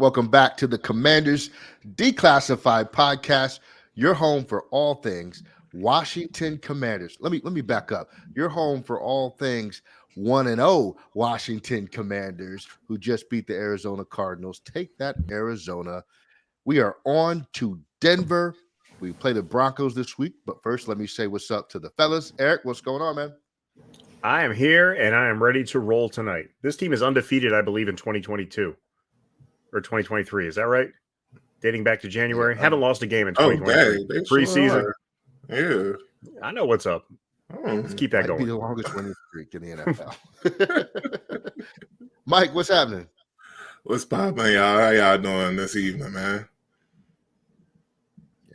Welcome back to the Commanders Declassified Podcast, your home for all things Washington Commanders. Let me back up. Your home for all things 1-0 Washington Commanders, who just beat the Arizona Cardinals. Take that, Arizona. We are on to Denver. We play the Broncos this week, but first, let me say what's up to the fellas. Eric, what's going on, man? I am here and I am ready to roll tonight. This team is undefeated, I believe, in 2022 or 2023. Is that right? Dating back to January. Haven't lost a game in 2023. They Preseason. Sure. Yeah. I know what's up. Let's keep that Might going. be the longest winning streak in the NFL. Mike, what's happening? What's poppin', y'all? How y'all doing this evening, man?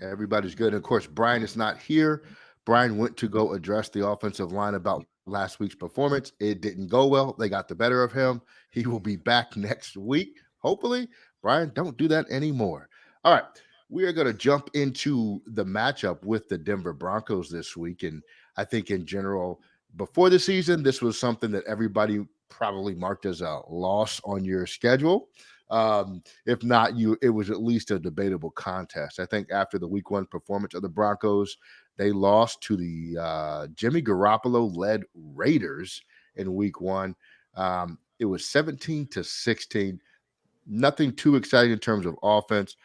Everybody's good. And of course, Brian is not here. Brian went to go address the offensive line about last week's performance. It didn't go well. They got the better of him. He will be back next week. Hopefully, Brian, don't do that anymore. All right. We are going to jump into the matchup with the Denver Broncos this week. And I think in general, before the season, this was something that everybody probably marked as a loss on your schedule. If not, it was at least a debatable contest. I think after the week one performance of the Broncos, they lost to the Jimmy Garoppolo-led Raiders in week one. It was 17-16. Nothing too exciting in terms of offense.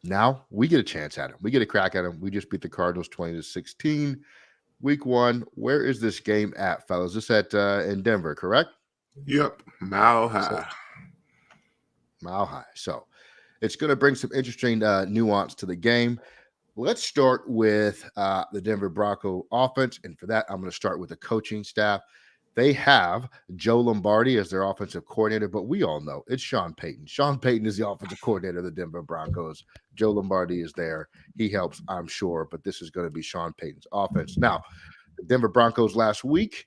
Now we get a chance at him. We get a crack at him. We just beat the Cardinals 20-16. Week one. Where is this game at, fellas? This at in Denver, correct? Yep. Mile high. So it's going to bring some interesting nuance to the game. Let's start with the Denver Bronco offense. And for that, I'm going to start with the coaching staff. They have Joe Lombardi as their offensive coordinator, but we all know it's Sean Payton. Sean Payton is the offensive coordinator of the Denver Broncos. Joe Lombardi is there. He helps, I'm sure, but this is going to be Sean Payton's offense. Now, the Denver Broncos last week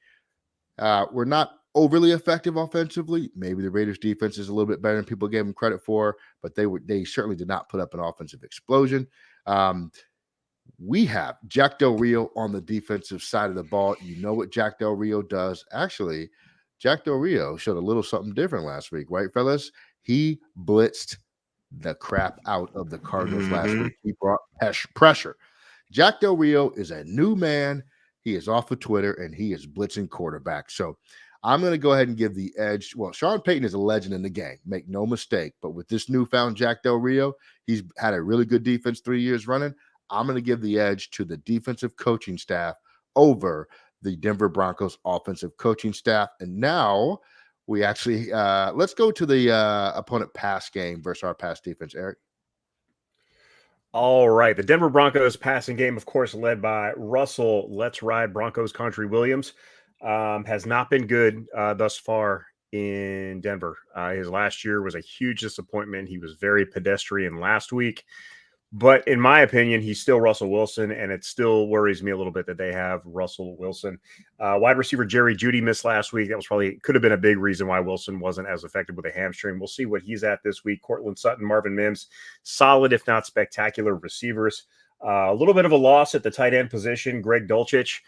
were not overly effective offensively. Maybe the Raiders defense is a little bit better than people gave them credit for, but they certainly did not put up an offensive explosion. We have Jack Del Rio on the defensive side of the ball. You know what Jack Del Rio does. Actually, Jack Del Rio showed a little something different last week, right, fellas? He blitzed the crap out of the Cardinals last week. He brought pressure. Jack Del Rio is a new man. He is off of Twitter, and he is blitzing quarterbacks. So I'm going to go ahead and give the edge. Well, Sean Payton is a legend in the game. Make no mistake. But with this newfound Jack Del Rio, he's had a really good defense 3 years running. I'm going to give the edge to the defensive coaching staff over the Denver Broncos offensive coaching staff. And now we actually let's go to the opponent pass game versus our pass defense, Eric. All right. The Denver Broncos passing game, of course, led by Russell Let's Ride Broncos Country Williams, has not been good thus far in Denver. His last year was a huge disappointment. He was very pedestrian last week. But in my opinion, he's still Russell Wilson, and it still worries me a little bit that they have Russell Wilson. Wide receiver Jerry Jeudy missed last week. That was could have been a big reason why Wilson wasn't as effective with a hamstring. We'll see what he's at this week. Cortland Sutton, Marvin Mims, solid, if not spectacular receivers. A little bit of a loss at the tight end position. Greg Dulcich,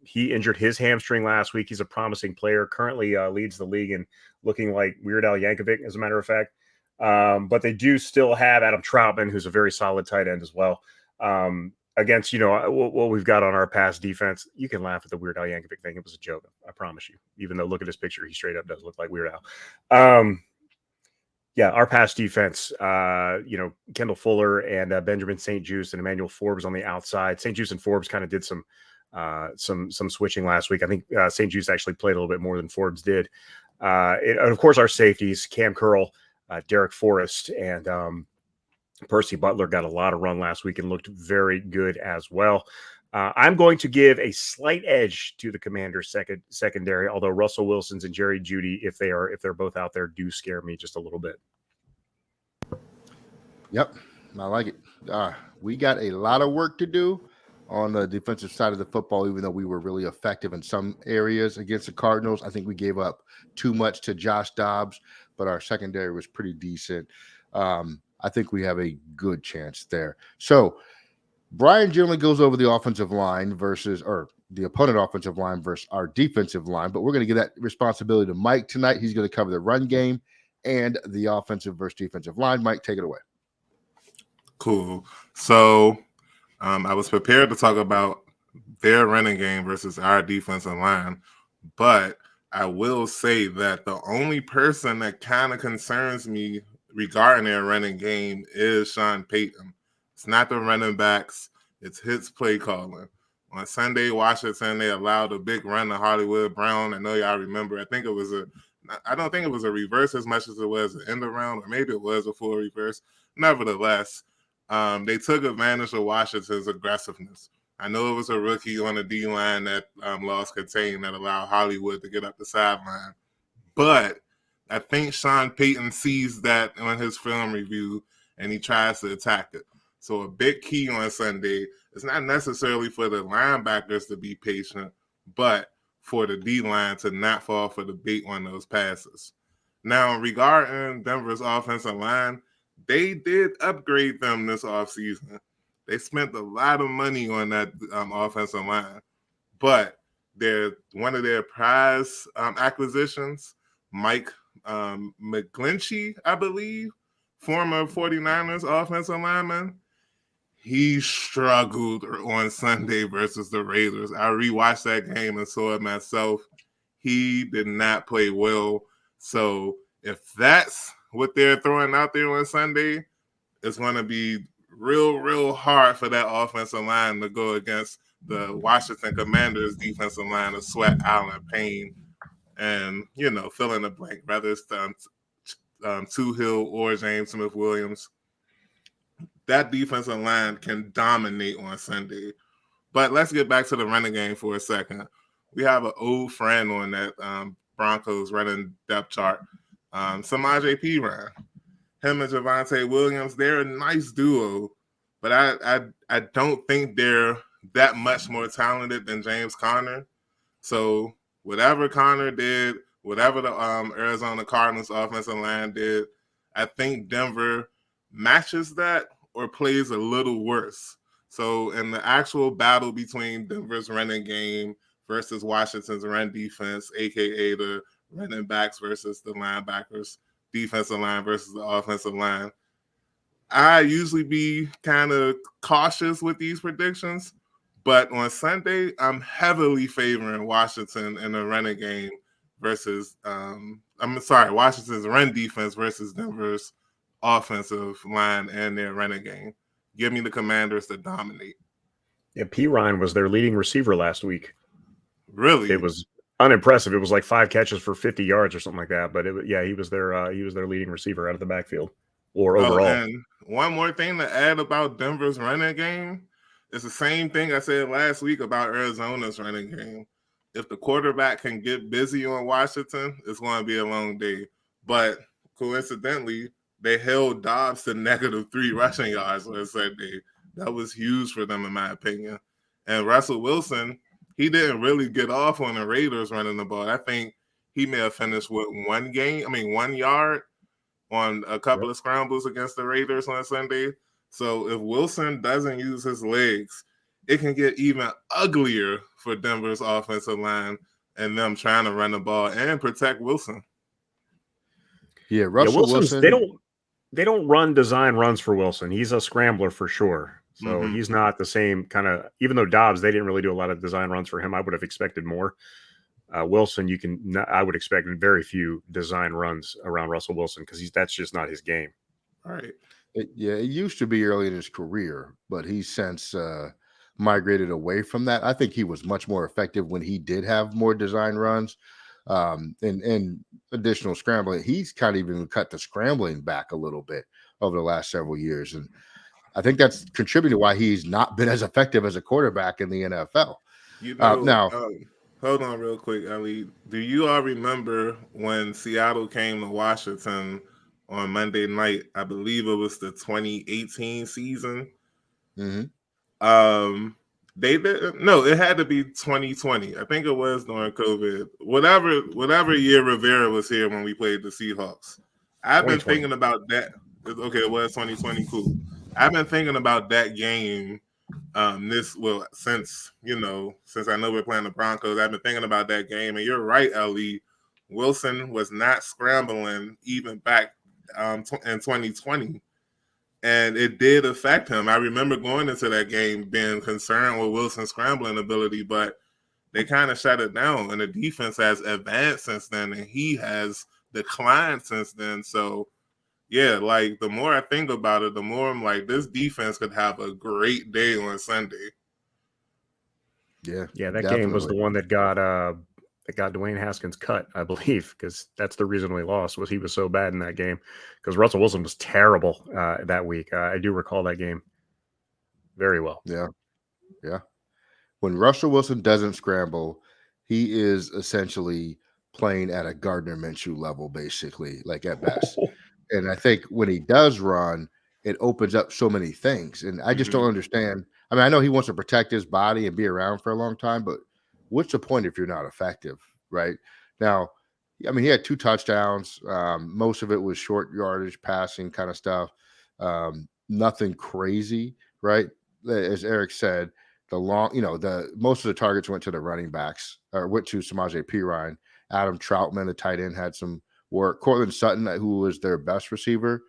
he injured his hamstring last week. He's a promising player, currently leads the league in looking like Weird Al Yankovic, as a matter of fact. But they do still have Adam Troutman, who's a very solid tight end as well. Against, what we've got on our pass defense. You can laugh at the Weird Al Yankovic thing. It was a joke, I promise you. Even though, look at his picture, he straight up does look like Weird Al. Our pass defense, Kendall Fuller and Benjamin St-Juste and Emmanuel Forbes on the outside. St-Juste and Forbes kind of did some switching last week. I think St-Juste actually played a little bit more than Forbes did. And of course, our safeties, Cam Curl, Derek Forrest, and Percy Butler got a lot of run last week and looked very good as well. I'm going to give a slight edge to the Commanders' secondary, although Russell Wilson's and Jerry Jeudy, if they're both out there, do scare me just a little bit. Yep, I like it. We got a lot of work to do on the defensive side of the football, even though we were really effective in some areas against the Cardinals. I think we gave up too much to Josh Dobbs, but our secondary was pretty decent. I think we have a good chance there. So Brian generally goes over the offensive line or the opponent offensive line versus our defensive line, but we're going to give that responsibility to Mike tonight. He's going to cover the run game and the offensive versus defensive line. Mike, take it away. Cool. So I was prepared to talk about their running game versus our defensive line, but I will say that the only person that kind of concerns me regarding their running game is Sean Payton. It's not the running backs, it's his play calling. On Sunday, Washington, they allowed a big run to Hollywood Brown. I know y'all remember. I don't think it was a reverse as much as it was an end around, or maybe it was a full reverse. Nevertheless, they took advantage of Washington's aggressiveness. I know it was a rookie on the D-line that lost contain that allowed Hollywood to get up the sideline. But I think Sean Payton sees that on his film review, and he tries to attack it. So a big key on Sunday is not necessarily for the linebackers to be patient, but for the D-line to not fall for the bait on those passes. Now, regarding Denver's offensive line, they did upgrade them this offseason. They spent a lot of money on that offensive line, but one of their prize acquisitions, Mike McGlinchey, I believe, former 49ers offensive lineman, he struggled on Sunday versus the Raiders. I rewatched that game and saw it myself. He did not play well. So if that's what they're throwing out there on Sunday, it's going to be real hard for that offensive line to go against the Washington Commanders defensive line of Sweat, Allen, Payne, and, fill in the blank, whether it's Tuhill or James Smith-Williams. That defensive line can dominate on Sunday. But let's get back to the running game for a second. We have an old friend on that Broncos running depth chart, Samaje Perine. Him and Javonte Williams, they're a nice duo, but I don't think they're that much more talented than James Conner. So whatever Conner did, whatever the Arizona Cardinals offensive line did, I think Denver matches that or plays a little worse. So in the actual battle between Denver's running game versus Washington's run defense, aka the running backs versus the linebackers, defensive line versus the offensive line, I usually be kind of cautious with these predictions, but on Sunday, I'm heavily favoring Washington in the running game versus Washington's run defense versus Denver's offensive line and their running game. Give me the Commanders to dominate. Yeah, Perine was their leading receiver last week. Really? It was unimpressive. It was like 5 catches for 50 yards or something like that. But he was their leading receiver out of the backfield or overall. And one more thing to add about Denver's running game is the same thing I said last week about Arizona's running game. If the quarterback can get busy on Washington, it's going to be a long day. But coincidentally, they held Dobbs to -3 rushing yards on Sunday. That was huge for them, in my opinion. And Russell Wilson, he didn't really get off on the Raiders running the ball. I think he may have finished with 1 yard on a couple of scrambles against the Raiders on Sunday. So if Wilson doesn't use his legs, it can get even uglier for Denver's offensive line and them trying to run the ball and protect Wilson. Yeah, Wilson. They don't run design runs for Wilson. He's a scrambler for sure. So he's not the same kind of, even though Dobbs, they didn't really do a lot of design runs for him. I would have expected more. Wilson, I would expect very few design runs around Russell Wilson because that's just not his game. All right. It used to be early in his career, but he's since migrated away from that. I think he was much more effective when he did have more design runs and additional scrambling. He's kind of even cut the scrambling back a little bit over the last several years. And I think that's contributed to why he's not been as effective as a quarterback in the NFL. Now, hold on real quick, Ali. Do you all remember when Seattle came to Washington on Monday night? I believe it was the 2018 season. Mm-hmm. It had to be 2020. I think it was during COVID. Whatever year Rivera was here when we played the Seahawks. I've been thinking about that. Okay, it was 2020. Cool. I've been thinking about that game since I know we're playing the Broncos. I've been thinking about that game, and you're right, Ali. Wilson was not scrambling even back in 2020. And it did affect him. I remember going into that game being concerned with Wilson's scrambling ability, but they kind of shut it down. And the defense has advanced since then, and he has declined since then. So, yeah, like the more I think about it, the more I'm like, this defense could have a great day on Sunday. Yeah, that game was the one that got Dwayne Haskins cut, I believe, because that's the reason we lost, was he was so bad in that game, because Russell Wilson was terrible that week. I do recall that game very well. Yeah. When Russell Wilson doesn't scramble, he is essentially playing at a Gardner Minshew level, basically, like at best. And I think when he does run, it opens up so many things. And I just don't understand. I mean, I know he wants to protect his body and be around for a long time, but what's the point if you're not effective, right? Now, I mean, he had 2 touchdowns. Most of it was short yardage, passing kind of stuff. Nothing crazy, right? As Eric said, the most of the targets went to the running backs, or went to Samaje Perine. Adam Troutman, the tight end, had some work. Cortland Sutton, who was their best receiver,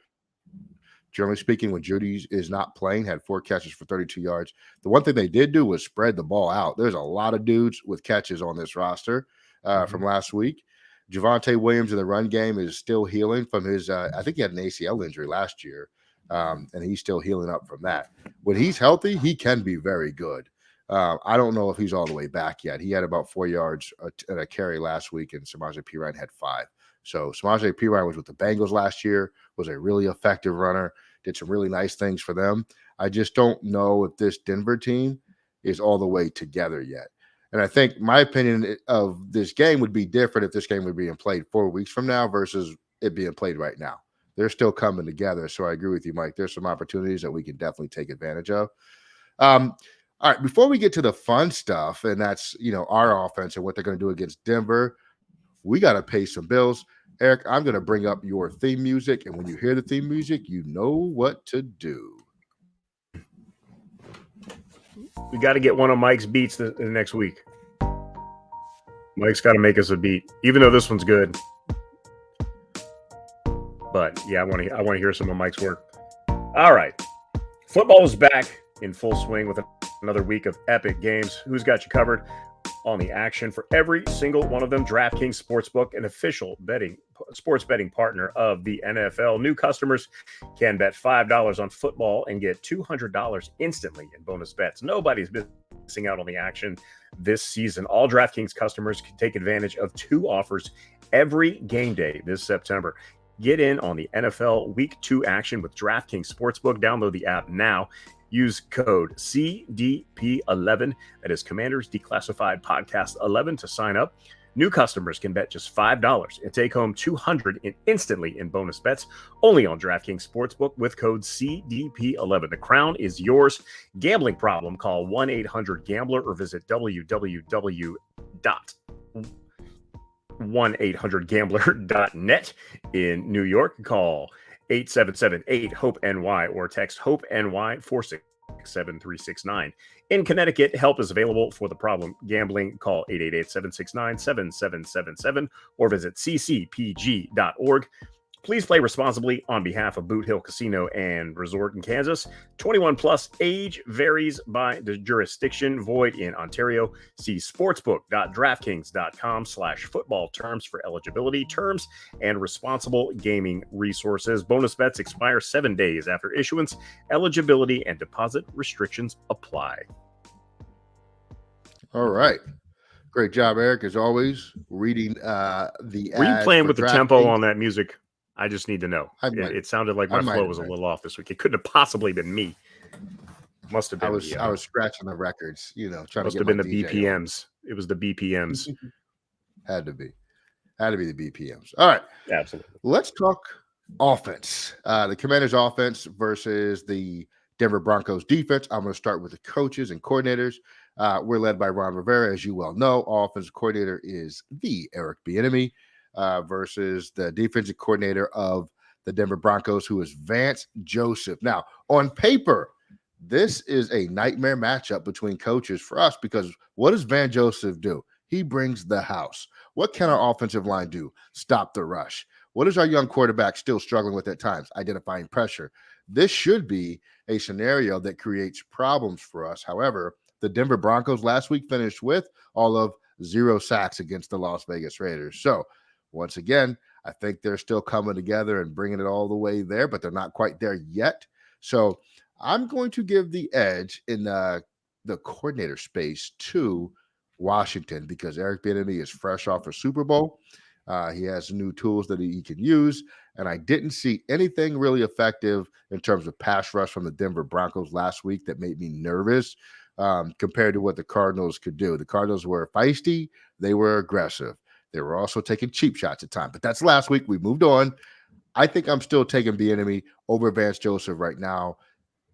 generally speaking, when Judy is not playing, had 4 catches for 32 yards. The one thing they did do was spread the ball out. There's a lot of dudes with catches on this roster from last week. Javonte Williams in the run game is still healing from his, I think he had an ACL injury last year, and he's still healing up from that. When he's healthy, he can be very good. I don't know if he's all the way back yet. He had about 4 yards at a carry last week, and Samaje Perine had 5. So Samaje Perine was with the Bengals last year, was a really effective runner, did some really nice things for them. I just don't know if this Denver team is all the way together yet. And I think my opinion of this game would be different if this game were being played 4 weeks from now versus it being played right now. They're still coming together. So I agree with you, Mike. There's some opportunities that we can definitely take advantage of. All right, before we get to the fun stuff, and that's, our offense and what they're going to do against Denver, we got to pay some bills. Eric, I'm going to bring up your theme music, and when you hear the theme music, you know what to do. We got to get one of Mike's beats the next week. Mike's got to make us a beat, even though this one's good. But yeah, I want to hear some of Mike's work. All right, football is back in full swing with another week of epic games. Who's got you covered on the action for every single one of them? DraftKings Sportsbook, an official sports betting partner of the NFL. New customers can bet $5 on football and get $200 instantly in bonus bets. Nobody's missing out on the action this season. All DraftKings customers can take advantage of 2 offers every game day this September. Get in on the NFL Week 2 action with DraftKings Sportsbook. Download the app now. Use code CDP11, that is Commanders Declassified Podcast 11, to sign up. New customers can bet just $5 and take home $200 instantly in bonus bets, only on DraftKings Sportsbook with code CDP11. The crown is yours. Gambling problem? Call 1-800-GAMBLER or visit www.1800gambler.net. In New York, call 877-8-HOPE-NY or text HOPE-NY 467-369. In Connecticut, help is available for the problem gambling. Call 888-769-7777 or visit ccpg.org. Please play responsibly on behalf of Boot Hill Casino and Resort in Kansas. 21 plus, age varies by the jurisdiction, void in Ontario. See sportsbook.draftkings.com/football terms for eligibility, terms, and responsible gaming resources. Bonus bets expire 7 days after issuance. Eligibility and deposit restrictions apply. All right. Great job, Eric, as always, reading the Were you playing with the tempo DraftKings on that music? I just need to know. It sounded like my flow was a little off this week. It couldn't have possibly been me. Must have been. I was scratching the records, trying to get. Must have been the BPMs. It was the BPMs. Had to be the BPMs. All right, absolutely. Let's talk offense. The Commanders' offense versus the Denver Broncos' defense. I'm going to start with the coaches and coordinators. We're led by Ron Rivera, as you well know. Offensive coordinator is the Eric Bieniemy. Versus the defensive coordinator of the Denver Broncos, who is Vance Joseph. Now, on paper, this is a nightmare matchup between coaches for us because what does Vance Joseph do? He brings the house. What can our offensive line do? Stop the rush. What is our young quarterback still struggling with at times? Identifying pressure. This should be a scenario that creates problems for us. However, the Denver Broncos last week finished with all of 0 sacks against the Las Vegas Raiders. So, once again, I think they're still coming together and bringing it all the way there, but they're not quite there yet. So, I'm going to give the edge in the coordinator space to Washington because Eric Bieniemy is fresh off a Super Bowl. He has new tools that he can use, and I didn't see anything really effective in terms of pass rush from the Denver Broncos last week that made me nervous compared to what the Cardinals could do. The Cardinals were feisty, they were aggressive. They were also taking cheap shots at times, but that's last week. We moved on. I think I'm still taking Bieniemy over Vance Joseph right now.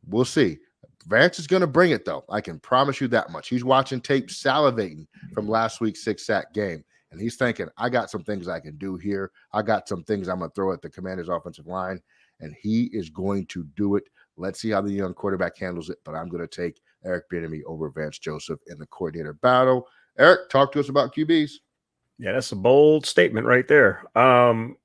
We'll see. Vance is going to bring it, though. I can promise you that much. He's watching tape, salivating from last week's 6-sack game. And he's thinking, I got some things I can do here. I got some things I'm going to throw at the Commanders' offensive line. And he is going to do it. Let's see how the young quarterback handles it. But I'm going to take Eric Bieniemy over Vance Joseph in the coordinator battle. Eric, talk to us about QBs. Yeah, that's a bold statement right there.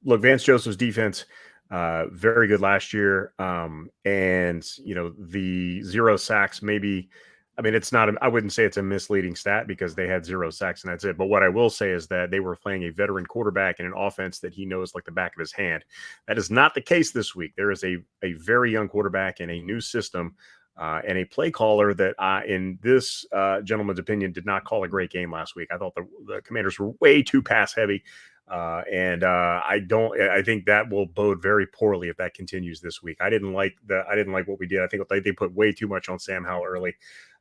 Look, Vance Joseph's defense, very good last year. And, the 0 sacks, maybe, I mean, I wouldn't say it's a misleading stat because they had 0 sacks and that's it. But what I will say is that they were playing a veteran quarterback in an offense that he knows like the back of his hand. That is not the case this week. There is a very young quarterback in a new system. And a play caller that, in this gentleman's opinion, did not call a great game last week. I thought the Commanders were way too pass heavy, and I think that will bode very poorly if that continues this week. I didn't like what we did. I think they put way too much on Sam Howell early.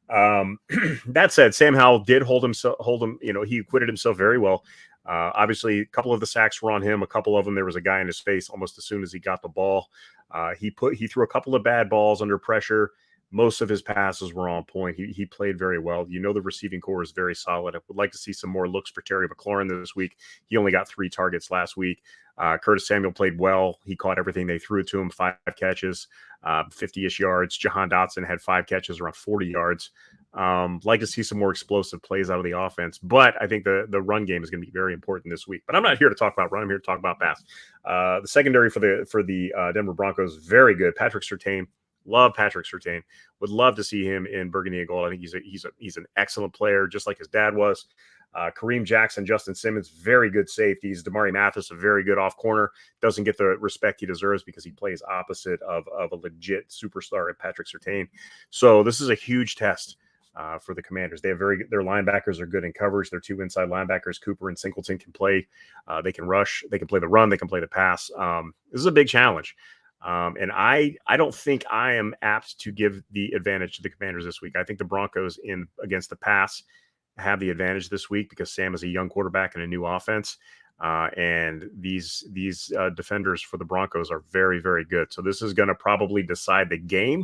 That said, Sam Howell did hold him. He acquitted himself very well. Obviously, a couple of the sacks were on him. A couple of them, there was a guy in his face almost as soon as he got the ball. He threw a couple of bad balls under pressure. Most of his passes were on point. He played very well. The receiving core is very solid. I would like to see some more looks for Terry McLaurin this week. He only got 3 targets last week. Curtis Samuel played well. He caught everything they threw to him, 5 catches, 50-ish yards. Jahan Dotson had 5 catches, around 40 yards. Like to see some more explosive plays out of the offense. But I think the run game is going to be very important this week. But I'm not here to talk about run. I'm here to talk about pass. The secondary for the Denver Broncos, very good. Patrick Surtain. Love Patrick Surtain. Would love to see him in burgundy and gold. I think he's an excellent player, just like his dad was. Kareem Jackson, Justin Simmons, very good safeties. Damari Mathis, a very good off corner. Doesn't get the respect he deserves because he plays opposite of a legit superstar at Patrick Surtain. So this is a huge test for the Commanders. They have their linebackers are good in coverage. Their 2 inside linebackers, Cooper and Singleton, can play. They can rush. They can play the run. They can play the pass. This is a big challenge. And I don't think I am apt to give the advantage to the Commanders this week. I think the Broncos against the pass have the advantage this week because Sam is a young quarterback and a new offense. And these defenders for the Broncos are very, very good. So this is going to probably decide the game,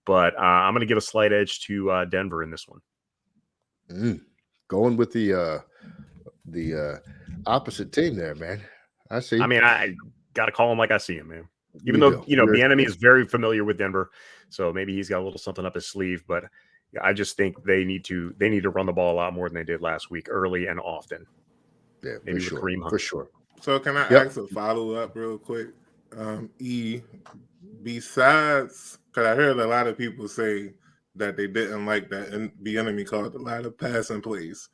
but I'm going to give a slight edge to Denver in this one. Going with the opposite team there, man. I see. I mean, I got to call him like I see him, man. Even though, Bieniemy is very familiar with Denver, so maybe he's got a little something up his sleeve. But I just think they need to run the ball a lot more than they did last week, early and often. Yeah, maybe for with sure, Kareem Hunt. for sure. So can I ask a follow-up real quick? Besides, because I heard a lot of people say that they didn't like that, and Bieniemy called a lot of passing plays.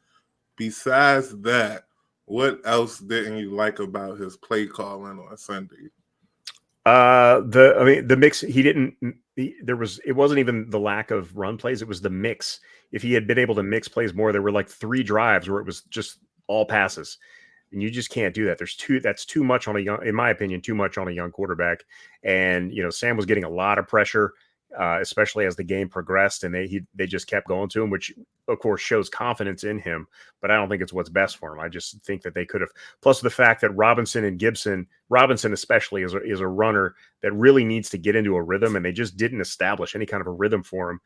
Besides that, what else didn't you like about his play calling on Sunday? The mix, it wasn't even the lack of run plays. It was the mix. If he had been able to mix plays more, there were like 3 drives where it was just all passes, and you just can't do that. That's too much on in my opinion, too much on a young quarterback. And, Sam was getting a lot of pressure, especially as the game progressed, and they just kept going to him, which of course shows confidence in him, but I don't think it's what's best for him. I just think that they could have, plus the fact that Robinson especially is a runner that really needs to get into a rhythm, and they just didn't establish any kind of a rhythm for him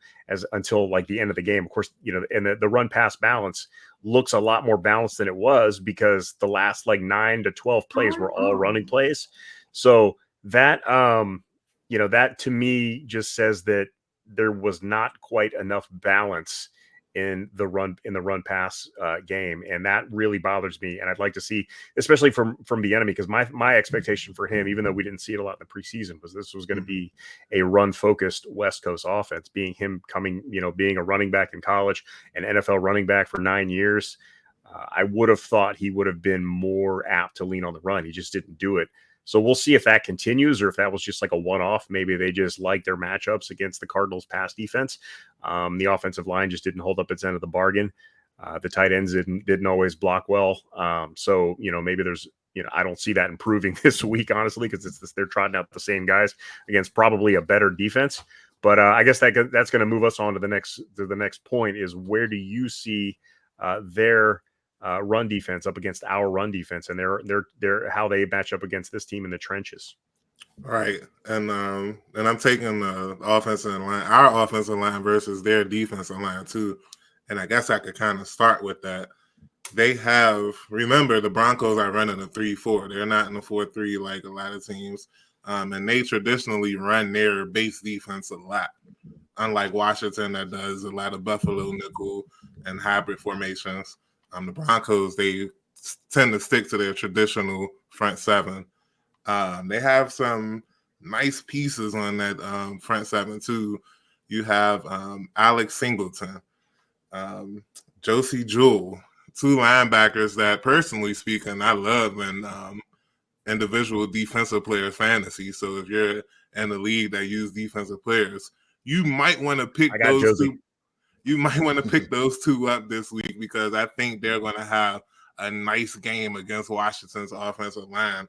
until like the end of the game. Of course, and the run pass balance looks a lot more balanced than it was because the last like 9 to 12 plays were all running plays. So that, that to me just says that there was not quite enough balance in the run pass game, and that really bothers me. And I'd like to see, especially from Bieniemy, because my expectation for him, even though we didn't see it a lot in the preseason, was this was going to be a run focused West Coast offense. Being him coming, being a running back in college, an NFL running back for 9 years, I would have thought he would have been more apt to lean on the run. He just didn't do it. So we'll see if that continues or if that was just like a one-off. Maybe they just like their matchups against the Cardinals' pass defense. The offensive line just didn't hold up its end of the bargain. The tight ends didn't always block well. So maybe there's I don't see that improving this week, honestly, because they're trotting out the same guys against probably a better defense. But I guess that's going to move us on to the next point is where do you see their run defense up against our run defense, and they're how they match up against this team in the trenches. Right. And I'm taking the offensive line, our offensive line versus their defensive line too. And I guess I could kind of start with that. Remember the Broncos are running a 3-4. They're not in a 4-3 like a lot of teams. And they traditionally run their base defense a lot. Unlike Washington that does a lot of Buffalo nickel and hybrid formations. The Broncos, they tend to stick to their traditional front seven. They have some nice pieces on that front seven, too. You have Alex Singleton, Josie Jewell, two linebackers that, personally speaking, I love in individual defensive players fantasy. So if you're in the league that use defensive players, you might want to pick those two. You might want to pick those two up this week because I think they're going to have a nice game against Washington's offensive line.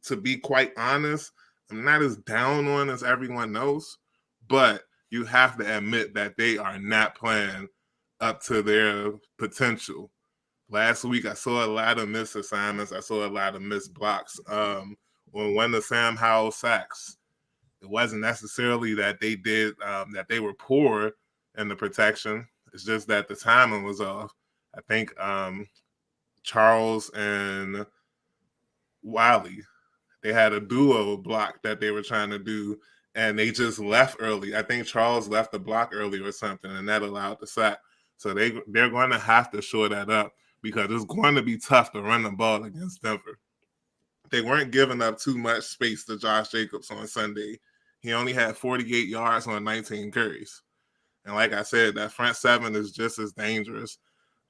To be quite honest, I'm not as down on as everyone knows, but you have to admit that they are not playing up to their potential. Last week, I saw a lot of missed assignments. I saw a lot of missed blocks. On one of Sam Howell sacks, it wasn't necessarily that that they were poor in the protection. It's just that the timing was off. I think Charles and Wiley, they had a duo block that they were trying to do, and they just left early. I think Charles left the block early or something, and that allowed the sack. So they're going to have to shore that up because it's going to be tough to run the ball against Denver. They weren't giving up too much space to Josh Jacobs on Sunday. He only had 48 yards on 19 carries. And like I said, that front seven is just as dangerous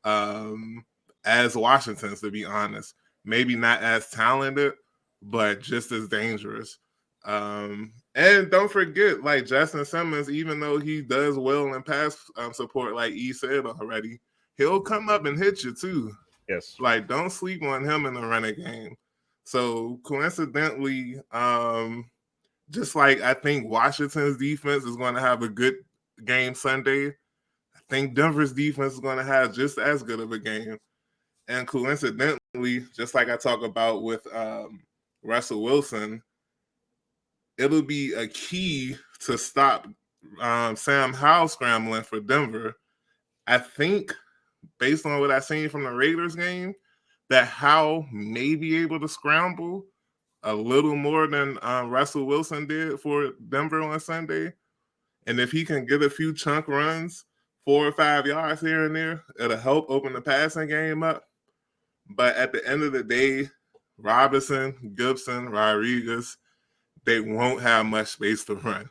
as Washington's, to be honest. Maybe not as talented, but just as dangerous. And don't forget, like Justin Simmons, even though he does well in pass support, like E said already, he'll come up and hit you too. Yes. Like, don't sleep on him in the running game. So coincidentally, just like I think Washington's defense is going to have a good game Sunday, I think Denver's defense is going to have just as good of a game. And coincidentally, just like I talk about with Russell Wilson, it'll be a key to stop Sam Howell scrambling for Denver. I think, based on what I've seen from the Raiders game, that Howell may be able to scramble a little more than Russell Wilson did for Denver on Sunday. And if he can get a few chunk runs, 4 or 5 yards here and there, it'll help open the passing game up. But at the end of the day, Robinson, Gibson, Rodriguez, they won't have much space to run.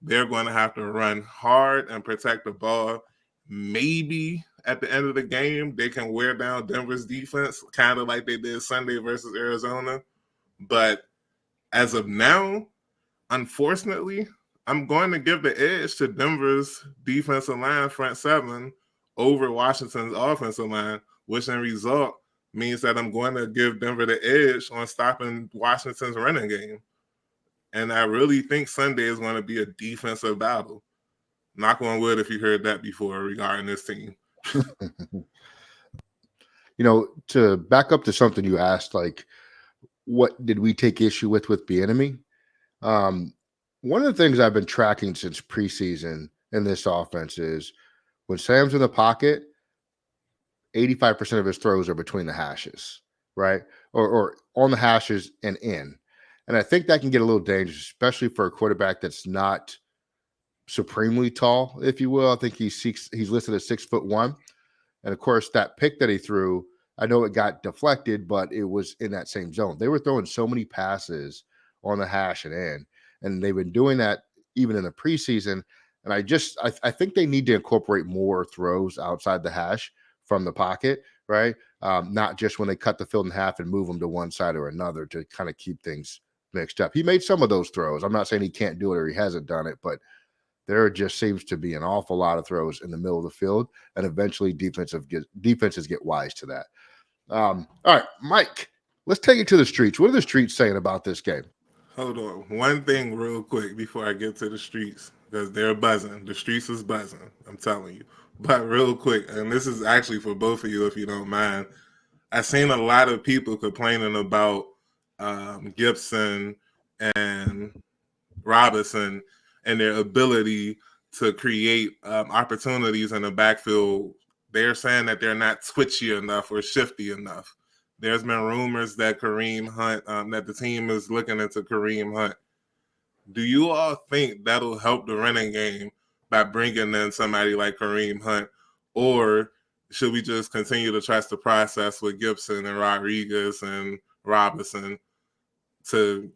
They're going to have to run hard and protect the ball. Maybe at the end of the game, they can wear down Denver's defense, kind of like they did Sunday versus Arizona. But as of now, unfortunately, I'm going to give the edge to Denver's defensive line front seven over Washington's offensive line, which in result means that I'm going to give Denver the edge on stopping Washington's running game. And I really think Sunday is going to be a defensive battle. Knock on wood if you heard that before regarding this team. To back up to something you asked, like, what did we take issue with Bieniemy? One of the things I've been tracking since preseason in this offense is when Sam's in the pocket, 85% of his throws are between the hashes, right? Or on the hashes and in. And I think that can get a little dangerous, especially for a quarterback that's not supremely tall, if you will. I think he's listed as 6'1", and of course that pick that he threw, I know it got deflected, but it was in that same zone. They were throwing so many passes on the hash and in, and they've been doing that even in the preseason. And I think they need to incorporate more throws outside the hash from the pocket, right? Not just when they cut the field in half and move them to one side or another to kind of keep things mixed up. He made some of those throws. I'm not saying he can't do it or he hasn't done it, but there just seems to be an awful lot of throws in the middle of the field, and eventually defenses get wise to that. All right, Mike, let's take it to the streets. What are the streets saying about this game? Hold on. One thing real quick before I get to the streets, because they're buzzing. The streets is buzzing. I'm telling you. But real quick, and this is actually for both of you, if you don't mind. I've seen a lot of people complaining about Gibson and Robinson and their ability to create opportunities in the backfield. They're saying that they're not twitchy enough or shifty enough. There's been rumors that Kareem Hunt, that the team is looking into Kareem Hunt. Do you all think that'll help the running game by bringing in somebody like Kareem Hunt? Or should we just continue to trust the process with Gibson and Rodriguez and Robinson to,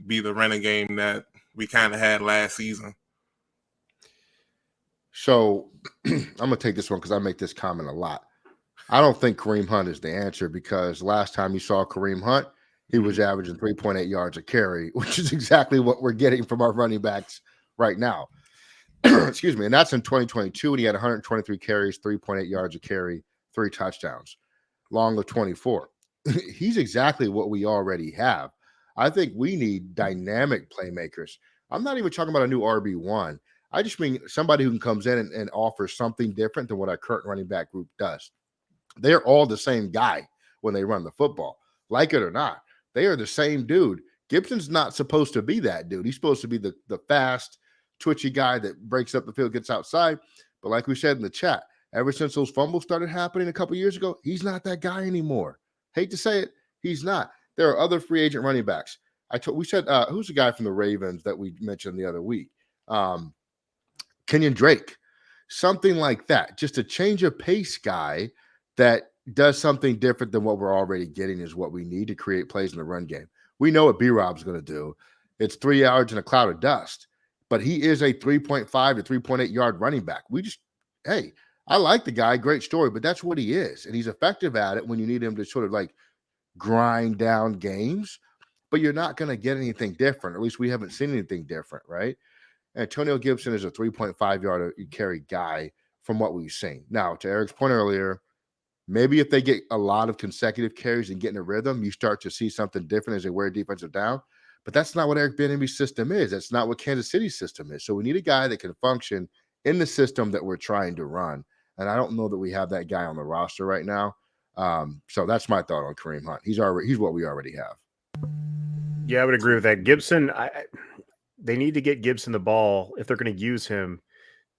be the running game that we kind of had last season? So I'm going to take this one because I make this comment a lot. I don't think Kareem Hunt is the answer, because last time you saw Kareem Hunt, he was averaging 3.8 yards a carry, which is exactly what we're getting from our running backs right now. Excuse me. And that's in 2022, when he had 123 carries, 3.8 yards a carry, 3 touchdowns, long of 24. He's exactly what we already have. I think we need dynamic playmakers. I'm not even talking about a new RB1. I just mean somebody who comes in and offers something different than what our current running back group does. They're all the same guy when they run the football, like it or not. They are the same dude. Gibson's not supposed to be that dude. He's supposed to be the fast, twitchy guy that breaks up the field, gets outside. But like we said in the chat, ever since those fumbles started happening a couple years ago, he's not that guy anymore. Hate to say it, he's not. There are other free agent running backs. We said, who's the guy from the Ravens that we mentioned the other week? Kenyon Drake, something like that. Just a change of pace guy that does something different than what we're already getting is what we need to create plays in the run game. We know what B-Rob's going to do. It's 3 yards in a cloud of dust, but he is a 3.5 to 3.8 yard running back. I like the guy, great story, but that's what he is. And he's effective at it when you need him to sort of like grind down games, but you're not going to get anything different. At least we haven't seen anything different, right? Antonio Gibson is a 3.5 yard carry guy from what we've seen. Now, to Eric's point earlier, maybe if they get a lot of consecutive carries and get in a rhythm, you start to see something different as they wear defensive down. But that's not what Eric Bieniemy's system is. That's not what Kansas City's system is. So we need a guy that can function in the system that we're trying to run. And I don't know that we have that guy on the roster right now. So that's my thought on Kareem Hunt. He's what we already have. Yeah, I would agree with that. Gibson, they need to get Gibson the ball if they're going to use him.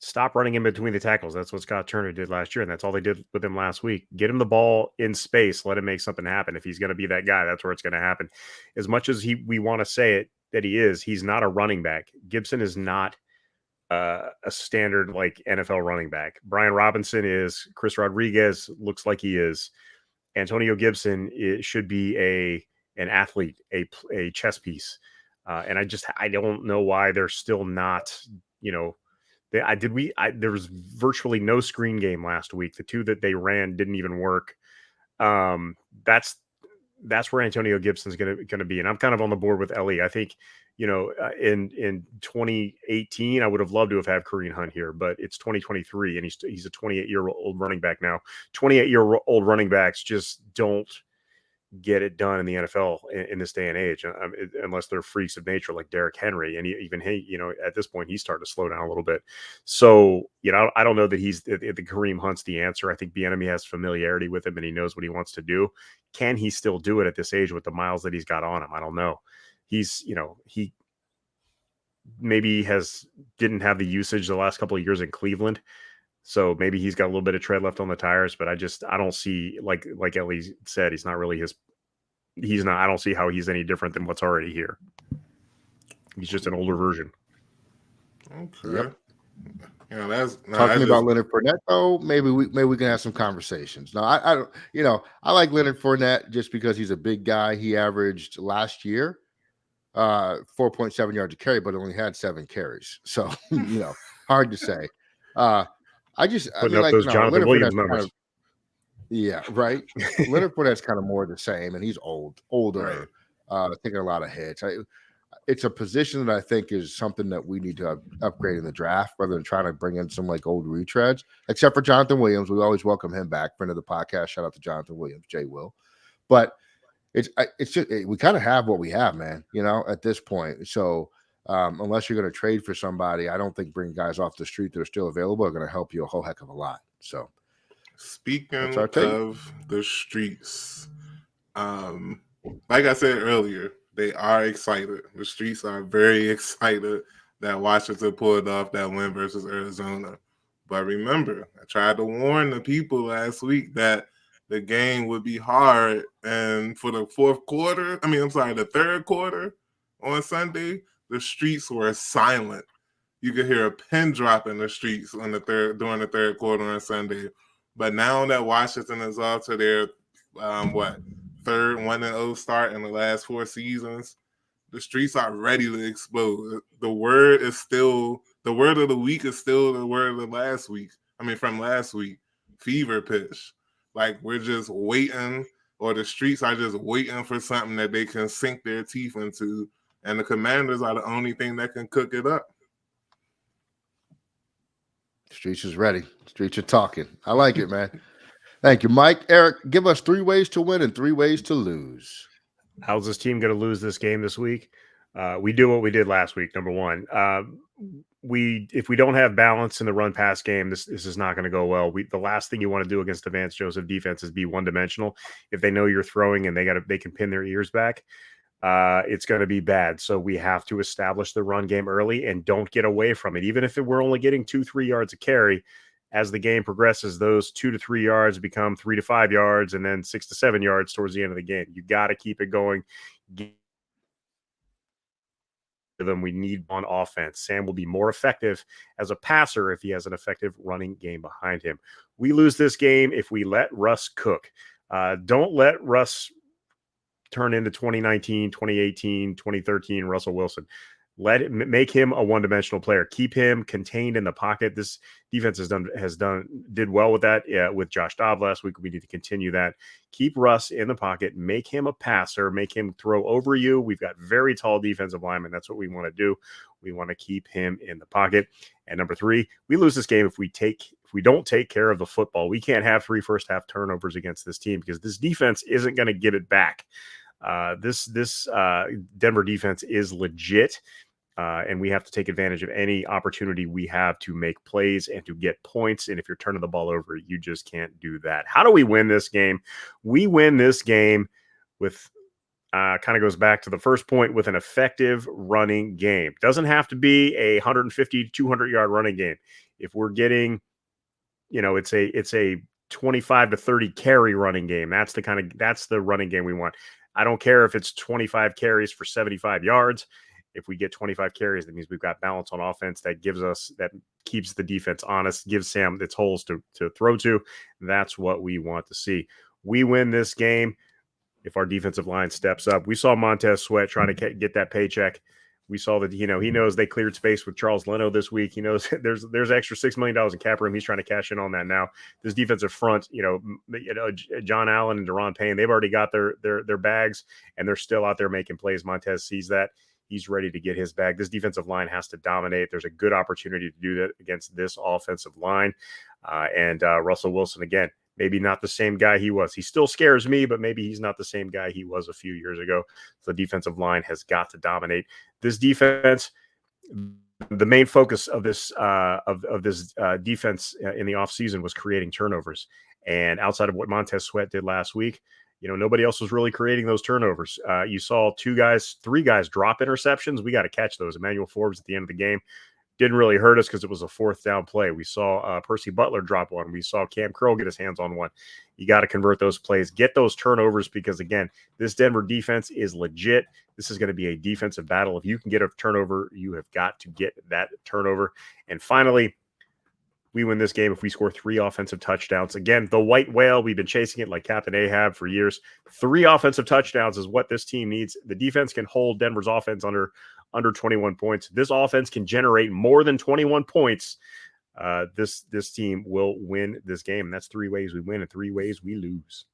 Stop running in between the tackles. That's what Scott Turner did last year, and that's all they did with him last week. Get him the ball in space. Let him make something happen. If he's going to be that guy, that's where it's going to happen. As much as we want to say it that he is, he's not a running back. Gibson is not a standard like NFL running back. Brian Robinson is. Chris Rodriguez looks like he is. Antonio Gibson should be an athlete, a chess piece. And I don't know why they're still not, there was virtually no screen game last week. The 2 that they ran didn't even work. That's where Antonio Gibson's going to be. And I'm kind of on the board with Ellie. I think, in 2018, I would have loved to have had Kareem Hunt here, but it's 2023 and he's a 28-year-old running back now. 28-year-old running backs just don't get it done in the NFL in this day and age, unless they're freaks of nature like Derrick Henry. And at this point, he's starting to slow down a little bit. So, I don't know that he's the Kareem Hunt's the answer. I think Bieniemy has familiarity with him and he knows what he wants to do. Can he still do it at this age with the miles that he's got on him? I don't know. He maybe didn't have the usage the last couple of years in Cleveland. So maybe he's got a little bit of tread left on the tires, but I don't see, like Ellie said, he's not really I don't see how he's any different than what's already here. He's just an older version. Okay. Yep. That's no. Talk to I me just about Leonard Fournette, though. Maybe we can have some conversations. No, I don't. I like Leonard Fournette just because he's a big guy. He averaged last year 4.7 yards a carry, but only had 7 carries. So hard to say. I Putting mean, up like those Jonathan Leonard Williams Fournette's kind numbers. of right. Leonard Fournette's kind of more the same, and he's older, taking a lot of hits. It's a position that I think is something that we need to upgrade in the draft rather than trying to bring in some like old retreads, except for Jonathan Williams. We always welcome him back. Friend of the podcast. Shout out to Jonathan Williams, Jay Will. But it's just we kind of have what we have, man, at this point. So unless you're going to trade for somebody, I don't think bringing guys off the street that are still available are going to help you a whole heck of a lot. So speaking of the streets, like I said earlier, they are excited. The streets are very excited that Washington pulled off that win versus Arizona. But remember, I tried to warn the people last week that the game would be hard. And for the the third quarter on Sunday, the streets were silent. You could hear a pin drop in the streets during the third quarter on Sunday. But now that Washington is off to their third 1-0 start in the last 4 seasons, the streets are ready to explode. The word of the week is still the word of the last week. From last week, fever pitch. Like we're just waiting, or the streets are just waiting for something that they can sink their teeth into, and the Commanders are the only thing that can cook it up. Streets is ready. Streets are talking. I like it, man. Thank you, Mike. Eric, give us 3 ways to win and 3 ways to lose. How's this team going to lose this game this week? We do what we did last week. Number one, if we don't have balance in the run pass game, this is not going to go well. The last thing you want to do against the Vance Joseph defense is be one dimensional. If they know you're throwing and they can pin their ears back, it's going to be bad. So we have to establish the run game early and don't get away from it. Even if we're only getting 2-3 yards a carry, as the game progresses, those 2 to 3 yards become 3 to 5 yards and then 6 to 7 yards towards the end of the game. You got to keep it going. We need on offense. Sam will be more effective as a passer if he has an effective running game behind him. We lose this game if we let Russ cook. Don't let Russ turn into 2019, 2018, 2013 Russell Wilson. Make him a one-dimensional player. Keep him contained in the pocket. This defense did well with that. Yeah, with Josh Dobbs last week. We need to continue that. Keep Russ in the pocket. Make him a passer. Make him throw over you. We've got very tall defensive linemen. That's what we want to do. We want to keep him in the pocket. And number 3, we lose this game if we don't take care of the football. We can't have 3 first half turnovers against this team because this defense isn't going to give it back. This Denver defense is legit. And we have to take advantage of any opportunity we have to make plays and to get points. And if you're turning the ball over, you just can't do that. How do we win this game? We win this game with kind of goes back to the first point, with an effective running game. Doesn't have to be a 150 to 200-yard running game. If we're getting, it's a 25 to 30 carry running game. That's the running game we want. I don't care if it's 25 carries for 75 yards. If we get 25 carries, that means we've got balance on offense that keeps the defense honest, gives Sam its holes to throw to. That's what we want to see. We win this game if our defensive line steps up. We saw Montez Sweat trying to get that paycheck. We saw that, he knows they cleared space with Charles Leno this week. He knows there's extra $6 million in cap room. He's trying to cash in on that now. This defensive front, John Allen and Deron Payne, they've already got their bags, and they're still out there making plays. Montez sees that. He's ready to get his bag. This defensive line has to dominate. There's a good opportunity to do that against this offensive line. And Russell Wilson, again, maybe not the same guy he was. He still scares me, but maybe he's not the same guy he was a few years ago. So the defensive line has got to dominate. This defense, the main focus of this defense in the offseason was creating turnovers. And outside of what Montez Sweat did last week, nobody else was really creating those turnovers. You saw 3 guys drop interceptions. We got to catch those. Emmanuel Forbes at the end of the game didn't really hurt us because it was a 4th down play. We saw Percy Butler drop one. We saw Cam Curl get his hands on one. You got to convert those plays, get those turnovers, because, again, this Denver defense is legit. This is going to be a defensive battle. If you can get a turnover, you have got to get that turnover. And finally, we win this game if we score 3 offensive touchdowns. Again, the white whale, we've been chasing it like Captain Ahab for years. 3 offensive touchdowns is what this team needs. The defense can hold Denver's offense under 21 points. This offense can generate more than 21 points. This team will win this game. And that's 3 ways we win and 3 ways we lose.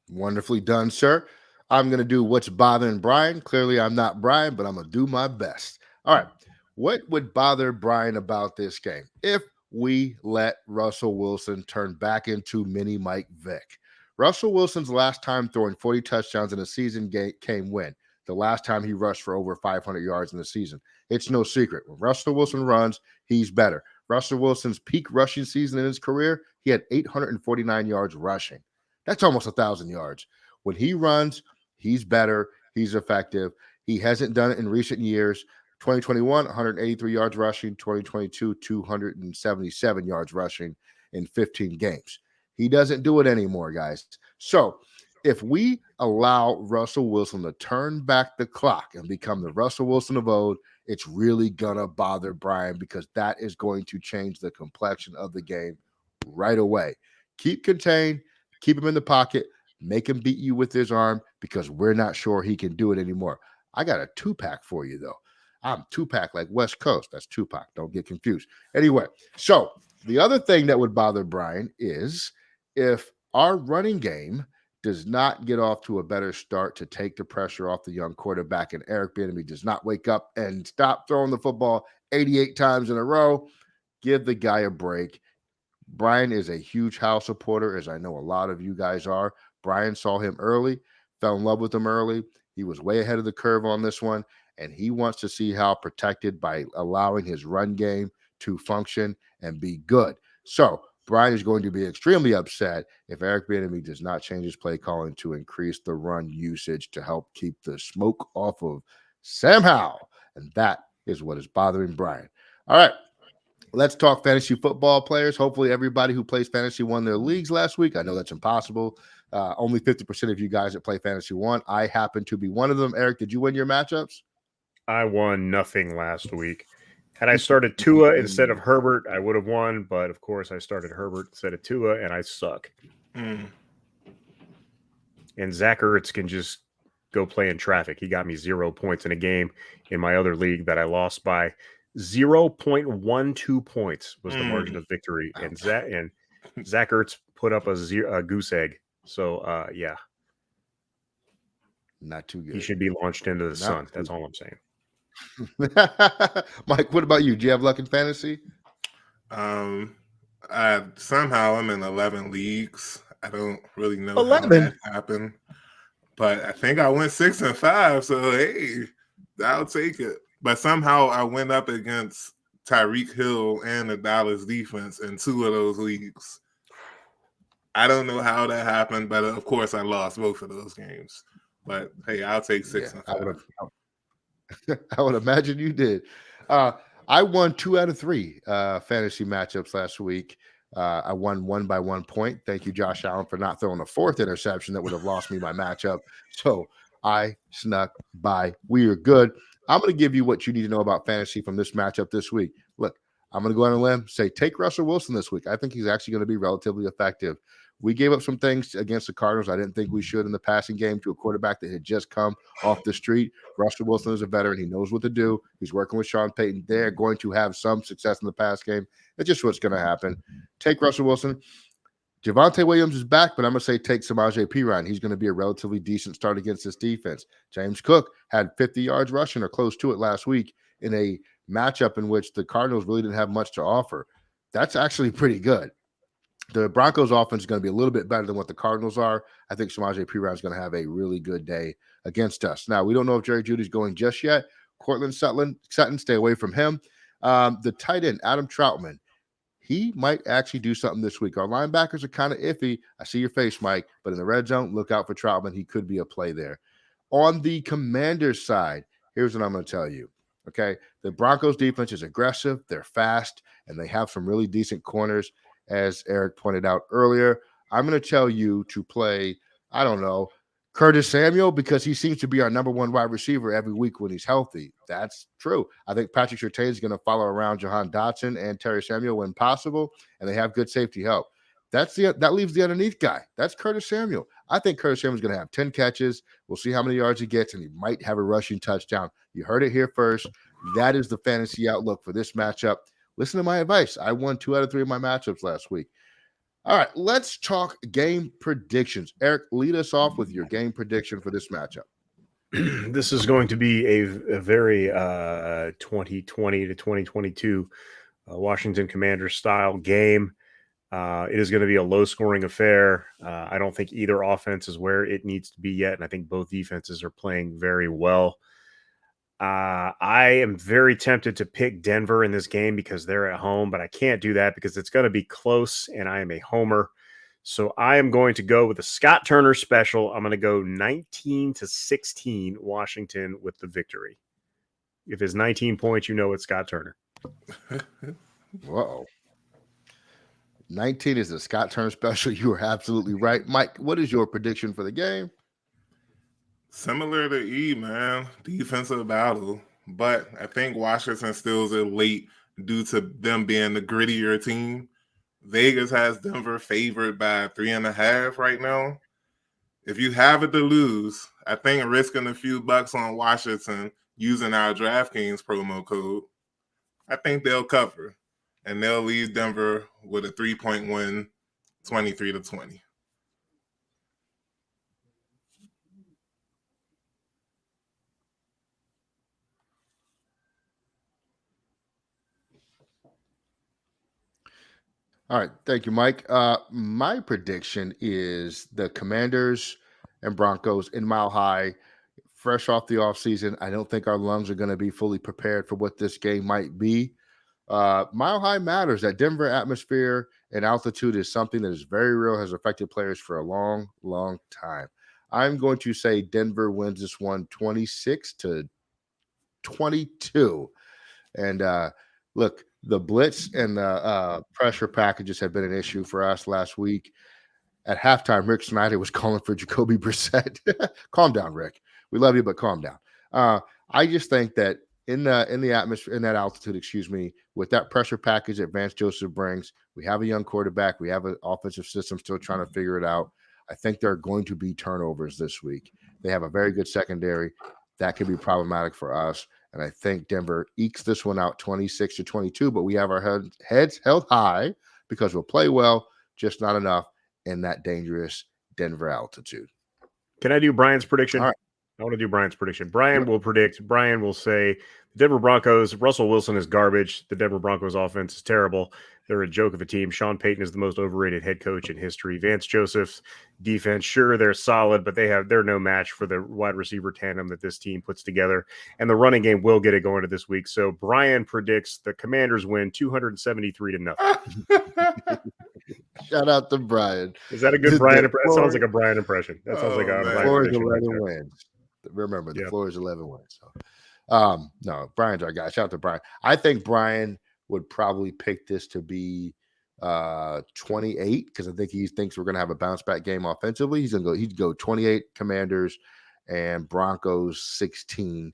Wonderfully done, sir. I'm going to do what's bothering Brian. Clearly, I'm not Brian, but I'm going to do my best. All right. What would bother Brian about this game? If we let Russell Wilson turn back into mini Mike Vick. Russell Wilson's last time throwing 40 touchdowns in a season came when? The last time he rushed for over 500 yards in the season. It's no secret. When Russell Wilson runs, he's better. Russell Wilson's peak rushing season in his career, he had 849 yards rushing. That's almost 1,000 yards. When he runs, he's better. He's effective. He hasn't done it in recent years. 2021, 183 yards rushing. 2022, 277 yards rushing in 15 games. He doesn't do it anymore, guys. So if we allow Russell Wilson to turn back the clock and become the Russell Wilson of old, it's really going to bother Brian, because that is going to change the complexion of the game right away. Keep contained, keep him in the pocket, make him beat you with his arm, because we're not sure he can do it anymore. I got a 2-pack for you, though. I'm 2-pack like West Coast. That's Tupac. Don't get confused. Anyway, so the other thing that would bother Brian is if our running game does not get off to a better start to take the pressure off the young quarterback, and Eric Bieniemy does not wake up and stop throwing the football 88 times in a row, give the guy a break. Brian is a huge Howell supporter, as I know a lot of you guys are. Brian saw him early, fell in love with him early. He was way ahead of the curve on this one, and he wants to see Howell protected by allowing his run game to function and be good. So Brian is going to be extremely upset if Eric Bieniemy does not change his play calling to increase the run usage to help keep the smoke off of Sam Howell. And that is what is bothering Brian. All right. Let's talk fantasy football players. Hopefully everybody who plays fantasy won their leagues last week. I know that's impossible. Only 50% of you guys that play fantasy won. I happen to be one of them. Eric, did you win your matchups? I won nothing last week. Had I started Tua instead of Herbert, I would have won. But, of course, I started Herbert instead of Tua, and I suck. And Zach Ertz can just go play in traffic. He got me 0 points in a game in my other league that I lost by 0.12 points was the margin of victory. And Zach Ertz put up a goose egg. So, yeah. Not too good. He should be launched into the sun. That's all I'm saying. Mike, what about you? Do you have luck in fantasy? Somehow I'm in 11 leagues. I don't really know 11? how that happened, but I think I went 6-5. So hey, I'll take it. But somehow I went up against Tyreek Hill and the Dallas defense in 2 of those leagues. I don't know how that happened, but of course I lost both of those games. But hey, I'll take 6-5. I would imagine you did. I won 2 out of 3 fantasy matchups last week. I won 1 by 1 point. Thank you, Josh Allen, for not throwing a 4th interception that would have lost me my matchup. So I snuck by. We are good. I'm going to give you what you need to know about fantasy from this matchup this week. Look, I'm going to go on a limb, say take Russell Wilson this week. I think he's actually going to be relatively effective. We gave up some things against the Cardinals I didn't think we should in the passing game to a quarterback that had just come off the street. Russell Wilson is a veteran. He knows what to do. He's working with Sean Payton. They're going to have some success in the pass game. That's just what's going to happen. Take Russell Wilson. Javonte Williams is back, but I'm going to say take Samaje Perine. He's going to be a relatively decent start against this defense. James Cook had 50 yards rushing or close to it last week in a matchup in which the Cardinals really didn't have much to offer. That's actually pretty good. The Broncos offense is going to be a little bit better than what the Cardinals are. I think Samaje Perine is going to have a really good day against us. Now, we don't know if Jerry Jeudy's going just yet. Cortland Sutton, stay away from him. The tight end, Adam Troutman, he might actually do something this week. Our linebackers are kind of iffy. I see your face, Mike, but in the red zone, look out for Troutman. He could be a play there. On the Commanders side, here's what I'm going to tell you. Okay. The Broncos defense is aggressive, they're fast, and they have some really decent corners, as Eric pointed out earlier. I'm going to tell you to play, I don't know, Curtis Samuel, because he seems to be our number one wide receiver every week when he's healthy. That's true. I think Patrick Surtain is going to follow around Jahan Dotson and Terry Samuel when possible, and they have good safety help. That leaves the underneath guy. That's Curtis Samuel. I think Curtis Samuel is going to have 10 catches. We'll see how many yards he gets, and he might have a rushing touchdown. You heard it here first. That is the fantasy outlook for this matchup. Listen to my advice. I won 2 out of 3 of my matchups last week. All right, let's talk game predictions. Eric, lead us off with your game prediction for this matchup. This is going to be a very 2020 to 2022 Washington Commanders style game. It is going to be a low-scoring affair. I don't think either offense is where it needs to be yet, and I think both defenses are playing very well. I am very tempted to pick Denver in this game because they're at home, but I can't do that because it's going to be close, and I am a homer. So I am going to go with the Scott Turner special. I'm going to go 19-16 Washington with the victory. If it's 19 points, you know it's Scott Turner. Whoa. 19 is the Scott Turner special. You are absolutely right. Mike, what is your prediction for the game? Similar to E, man. Defensive battle. But I think Washington steals it late due to them being the grittier team. Vegas has Denver favored by 3.5 right now. If you have it to lose, I think risking a few bucks on Washington using our DraftKings promo code, I think they'll cover. And they'll leave Denver with a 3-point win, 23-20. All right. Thank you, Mike. My prediction is the Commanders and Broncos in Mile High, fresh off the offseason. I don't think our lungs are going to be fully prepared for what this game might be. Mile High matters. That Denver atmosphere and altitude is something that is very real, has affected players for a long, long time. I'm going to say Denver wins this one 26-22. And look, the blitz and the pressure packages have been an issue for us last week. At halftime, Rick Snyder was calling for Jacoby Brissett. Calm down, Rick. We love you, but calm down. I just think that in the atmosphere, in that altitude, with that pressure package that Vance Joseph brings, we have a young quarterback. We have an offensive system still trying to figure it out. I think there are going to be turnovers this week. They have a very good secondary. That could be problematic for us. And I think Denver ekes this one out 26-22, but we have our heads held high because we'll play well, just not enough in that dangerous Denver altitude. Can I do Brian's prediction? All right. I want to do Brian's prediction. Brian will say the Denver Broncos, Russell Wilson is garbage. The Denver Broncos offense is terrible. They're a joke of a team. Sean Payton is the most overrated head coach in history. Vance Joseph's defense, sure, they're solid, but they're no match for the wide receiver tandem that this team puts together. And the running game will get it going to this week. So Brian predicts the Commanders win 273-0. Shout out to Brian. Is that a good Brian impression? That sounds like a Brian impression. That sounds like a the Brian floor is prediction 11 right there. wins. Remember, the Yep. floor is 11 wins. So, no, Brian's our guy. Shout out to Brian. I think Brian would probably pick this to be 28 because I think he thinks we're going to have a bounce back game offensively. He'd go 28 Commanders and Broncos 16.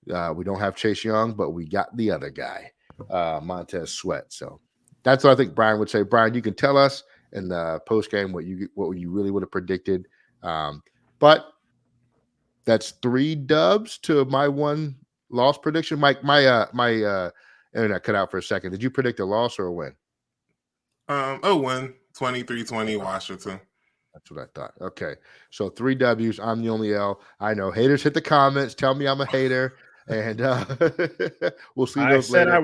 We don't have Chase Young, but we got the other guy, Montez Sweat. So that's what I think Brian would say. Brian, you can tell us in the post game what you really would have predicted. But that's 3 dubs to my 1 loss prediction. Mike, my internet cut out for a second. Did you predict a loss or a win? A win, 23-20 Washington. That's what I thought. Okay, so 3 W's. I'm the only L. I know haters hit the comments. Tell me I'm a hater, and we'll see those later. I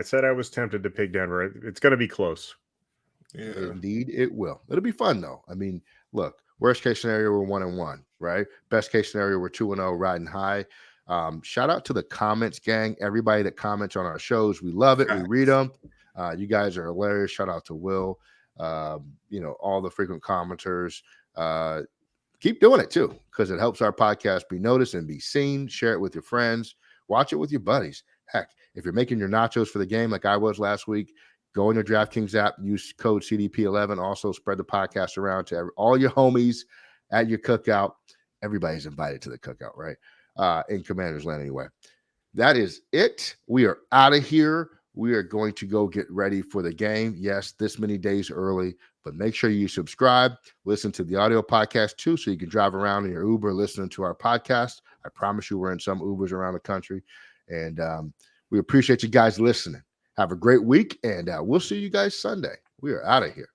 said I was tempted to pick Denver. It's going to be close. Yeah. Indeed, it will. It'll be fun though. I mean, look, worst case scenario, we're 1-1, right? Best case scenario, we're 2-0, riding high. Shout out to the comments gang, everybody that comments on our shows. We love it. We read them. You guys are hilarious. Shout out to Will. All the frequent commenters. Keep doing it too, because it helps our podcast be noticed and be seen. Share it with your friends. watch it with your buddies. Heck, if you're making your nachos for the game like I was last week, go in your DraftKings app, use code CDP11. Also, spread the podcast around to all your homies at your cookout. Everybody's invited to the cookout, right? In Commander's Land anyway. That is it. We are out of here. We are going to go get ready for the game. Yes, this many days early, but make sure you subscribe, listen to the audio podcast too, so you can drive around in your Uber listening to our podcast. I promise you we're in some Ubers around the country. And we appreciate you guys listening. Have a great week, and we'll see you guys Sunday. We are out of here.